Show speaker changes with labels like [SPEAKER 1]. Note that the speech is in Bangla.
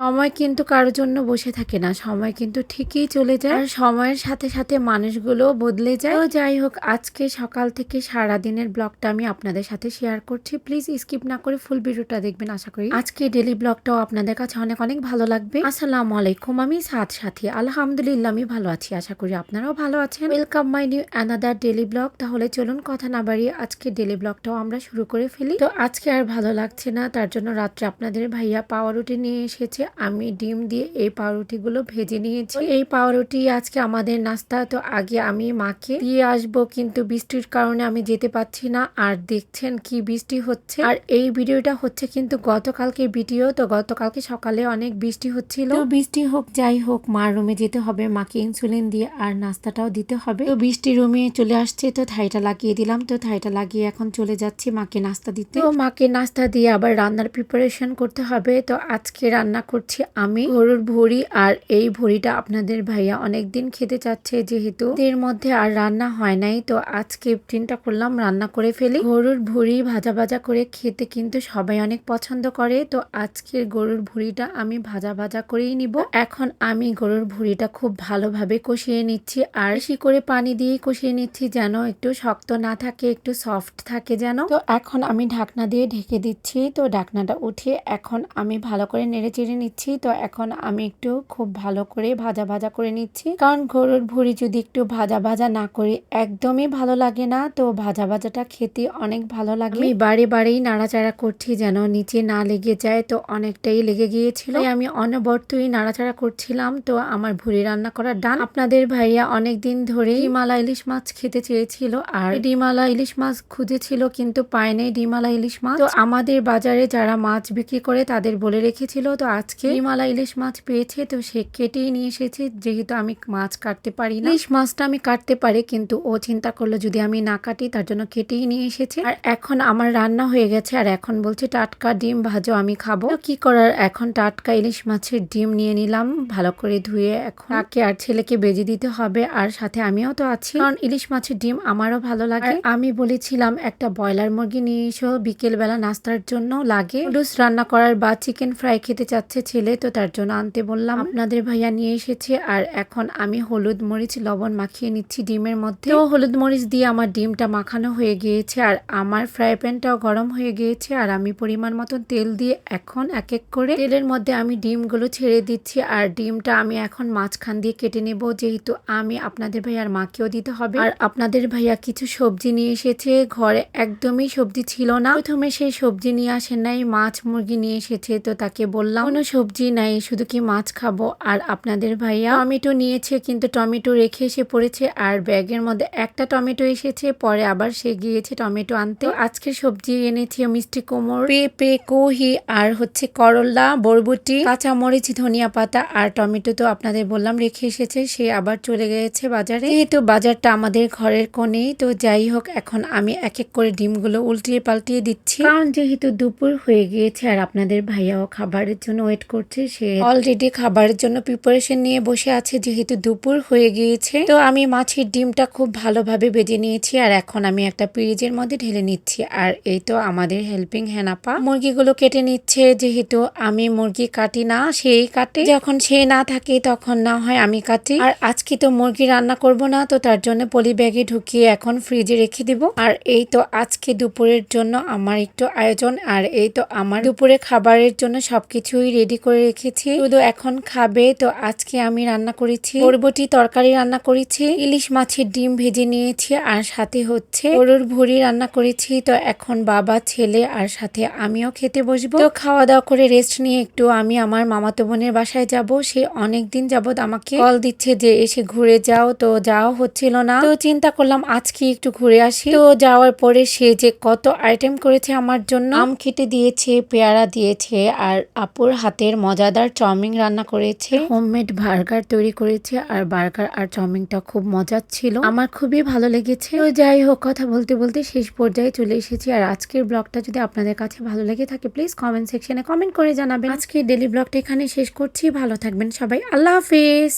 [SPEAKER 1] সময় কিন্তু কারোর জন্য বসে থাকে না। সময় কিন্তু ঠিকই চলে যায়। আর সময়ের সাথে, সাথে মানুষগুলোও বদলে যায়। তো যাই হোক আজকে সকাল থেকে সারাদিনের ব্লগটা আমি আপনাদের সাথে শেয়ার করছি। প্লিজ স্কিপ না করে ফুল ভিডিওটা দেখবেন আশা করি। আজকে ডেইলি ব্লগটাও আপনাদের কাছে অনেক অনেক ভালো লাগবে। আসসালামু আলাইকুম, আমি সাদ সাথী। আলহামদুলিল্লাহ আমি ভালো আছি। আশা করি আপনারাও ভালো আছেন। Welcome my new another daily blog. তাহলে চলুন কথা না বাড়িয়ে আজকে ডেইলি ব্লগটাও আমরা শুরু করে ফেলি। তো আজকে আর ভালো লাগছে না, তার জন্য রাত্রে আপনাদের ভাইয়া পাউরুটি নিয়ে এসেছে। আমি ডিম দিয়ে এই পাউরুটিগুলো ভেজে নিয়েছি। এই পাউরুটি আজকে আমাদের নাস্তা। তো আগে আমি মাকে দিয়ে আসবো, কিন্তু বৃষ্টির কারণে আমি যেতে পারছি না। আর দেখছেন কি বৃষ্টি হচ্ছে। আর এই ভিডিওটা হচ্ছে কিন্তু গতকালকে ভিডিও। তো গতকালকে সকালে অনেক বৃষ্টি হচ্ছিল। তো বৃষ্টি হোক যাই হোক মার রুমে যেতে হবে, মাকে ইনসুলিন দিয়ে আর নাস্তাটাও দিতে হবে। তো বৃষ্টি রুমে চলে আসছে, তো থাইটা লাগিয়ে দিলাম। তো থাইটা লাগিয়ে এখন চলে যাচ্ছি মাকে নাস্তা দিতে। তো মাকে নাস্তা দিয়ে আবার রান্নার প্রিপারেশন করতে হবে। তো আজকে রান্না করছি আমি গরুর ভুড়ি। আর এই ভুড়িটা আপনাদের ভাইয়া অনেকদিন খেতে চাচ্ছে, যেহেতু এর মধ্যে আর রান্না হয় নাই। তো আজকে চিন্তা করলাম রান্না করে ফেলি। গরুর ভুড়ি ভাজা ভাজা করে খেতে কিন্তু সবাই অনেক পছন্দ করে। তো আজকের গরুর ভুড়িটা আমি ভাজা ভাজা করেই নিব। এখন আমি গরুর ভুড়িটা খুব ভালোভাবে কষিয়ে নিচ্ছি, আর বেশি করে পানি দিয়ে কষিয়ে নিচ্ছি, যেন একটু শক্ত না থাকে, একটু সফট থাকে যেন। তো এখন আমি ঢাকনা দিয়ে ঢেকে দিচ্ছি। তো ঢাকনাটা উঠিয়ে এখন আমি ভালো করে নেড়ে চেড়ে নিচ্ছি। তো এখন আমি একটু খুব ভালো করে ভাজা ভাজা করে নিচ্ছি, কারণ গরুর ভুড়ি যদি একটু ভাজা ভাজা না করি একদমই ভালো লাগে না। তো ভাজা ভাজাটা খেতে অনেক ভালো লাগে। আমি বারে বারেই নাড়াচাড়া করছি যেন নিচে না লেগে যায়। তো অনেকটাই লেগে গিয়েছিল, আমি অনবরতই নাড়াচাড়া করছিলাম। তো আমার ভুড়ি রান্না করা ডান। আপনাদের ভাইয়া অনেকদিন ধরে ডিমালা ইলিশ মাছ খেতে চেয়েছিল, আর ডিমালা ইলিশ মাছ খুঁজেছিল কিন্তু পায় নাই ডিমালা ইলিশ মাছ। তো আমাদের বাজারে যারা মাছ বিক্রি করে তাদের বলে রেখেছিল। তো আজকে ডিমালা ইলিশ মাছ পেয়েছে, তো সে কেটেই নিয়ে এসেছে, যেহেতু আমি মাছ কাটতে পারি না। ইলিশ মাছটা আমি কাটতে পারি, কিন্তু ও চিন্তা করলো যদি আমি না কাটি, তার জন্য কেটেই নিয়ে এসেছে। আর এখন আমার রান্না হয়ে গেছে, আর এখন বলছে টাটকা ডিম ভাজো আমি খাবো। তো কি করার, এখন টাটকা ইলিশ মাছের ডিম নিয়ে নিলাম ভালো করে ধুয়ে। এখন তাকে আর ছেলেকে বেজে দিতে হবে, আর সাথে আমিও তো আছি, কারণ ইলিশ মাছের ডিম আমারও ভালো লাগে। আমি বলেছিলাম একটা ব্রয়লার মুরগি নিয়ে এসো, বিকেল বেলা নাস্তার জন্য লাগে। নুডলস রান্না করার বা চিকেন ফ্রাই খেতে চাচ্ছে ছেলে, তো তার জন্য আনতে বললাম। আপনাদের ভাইয়া নিয়ে এসেছে। আর এখন আমি হলুদ মরিচ লবণ মাখিয়ে নিচ্ছি ডিমের মধ্যে। তো হলুদ মরিচ দিয়ে আমার ডিমটা মাখানো হয়ে গিয়েছে, আর আমার ফ্রাই প্যানটাও গরম হয়ে গিয়েছে। আর আমি পরিমাণ মতো তেল দিয়ে এখন এক এক করে তেলের মধ্যে আমি ডিমগুলো ছেড়ে দিচ্ছি। আর ডিমটা আমি এখন মাঝখান দিয়ে কেটে নেব, যেহেতু আমি আপনাদের ভাইয়ার মাকেও দিতে হবে। আর আপনাদের ভাইয়া কিছু সবজি নিয়ে এসেছে, ঘরে একদমই সবজি ছিল না। প্রথমে সেই সবজি নিয়ে আসেন নাই, মাছ মুরগি নিয়ে এসেছে। তো তাকে বললাম কোনো সবজি নাই, শুধু কি মাছ খাবো। আর আপনাদের ভাইয়া টমেটো নিয়েছে, কিন্তু টমেটো রেখে এসে পড়েছে। আর ব্যাগের মধ্যে একটা টমেটো এসেছে, পরে আবার সে গিয়েছে টমেটো আনতে। আজকে সবজি এনেছে মিষ্টি কুমড়, পেঁপে, কহি, আর হচ্ছে করলা, বরবটি, কাঁচামরিচ, ধনিয়া পাতা আর টমেটো। তো আপনাদের বললাম রেখে এসেছে, সে আবার চলে গিয়েছে বাজারে, যেহেতু বাজারটা আমাদের ঘরের কোণেই। তো যাই হোক এখন আমি এক এক করে ডিমগুলো উল্টিয়ে পাল্টিয়ে দিচ্ছি, কারণ যেহেতু দুপুর হয়ে গিয়েছে। আর আপনাদের ভাইয়াও খাবারের জন্য ওয়েট করছে, সে অলরেডি খাবারের জন্য প্রিপারেশন নিয়ে বসে আছে, যেহেতু দুপুর হয়ে গিয়েছে। তো আমি মাছের ডিমটা খুব ভালোভাবে ভেজে নিয়েছি, আর এখন আমি একটা পিরিজের মধ্যে ঢেলে নিচ্ছি। আর এই তো আমাদের হেল্পিং হ্যানাপা মুরগিগুলো কেটে নিচ্ছে, যেহেতু আমি মুরগি কাটি না, সেই কাটে। যখন সে না থাকে তখন না হয় আমি কাটি। আর আজকে তো মুরগি রান্না করব না, তো তার জন্য পলি ব্যাগে ঢুকিয়ে এখন ফ্রিজে রেখে দিব। আর এই তো আজকে দুপুরের জন্য আমার একটু আয়োজন। আর এই তো আমার দুপুরে খাবারের জন্য সবকিছুই রেডি করে রেখেছি, শুধু এখন খাবে। তো আজকে আমি রান্না করেছি বরবটি তরকারি রান্না করেছি, ইলিশ মাছের ডিম ভেজে নিয়েছি, আর সাথে হচ্ছে গরুর ভুড়ি রান্না করেছি। তো এখন বাবা, ছেলে আর সাথে আমিও খেতে বসবো। তো খাওয়া দাওয়া করে রেস্ট নিয়ে একটু আমি আমার মামাতো বোনের বাসায় যাব। সে অনেকদিন যাবত আমাকে কল দিচ্ছে যে এসে ঘুরে যাও, তো যাওয়া হচ্ছিল না। তো চিন্তা করলাম আজকে একটু ঘুরে আসি। তো যাওয়ার পরে সে যে কত আইটেম করেছে আমার জন্য, আম কেটে দিয়েছে, পেয়ারা দিয়েছে, আর আপুর হাতের মজাদার চাউমিন রান্না করেছে, হোমমেড বার্গার তৈরি করেছে। আর বার্গার আর চাউমিনটা খুব মজার ছিল, আমার খুবই ভালো লেগেছে। তো যাই হোক কথা বলতে বলতে শেষ পর্যায়ে চলে এসেছি। আর আজকের ব্লগটা যদি আপনাদের কাছে ভালো লেগে থাকে প্লিজ কমেন্ট সেকশনে কমেন্ট করে জানাবেন। আজকে ডেলি ব্লগটা এখানে শেষ করছি, ভালো থাকবেন সবাই, আল্লাহ হাফিজ।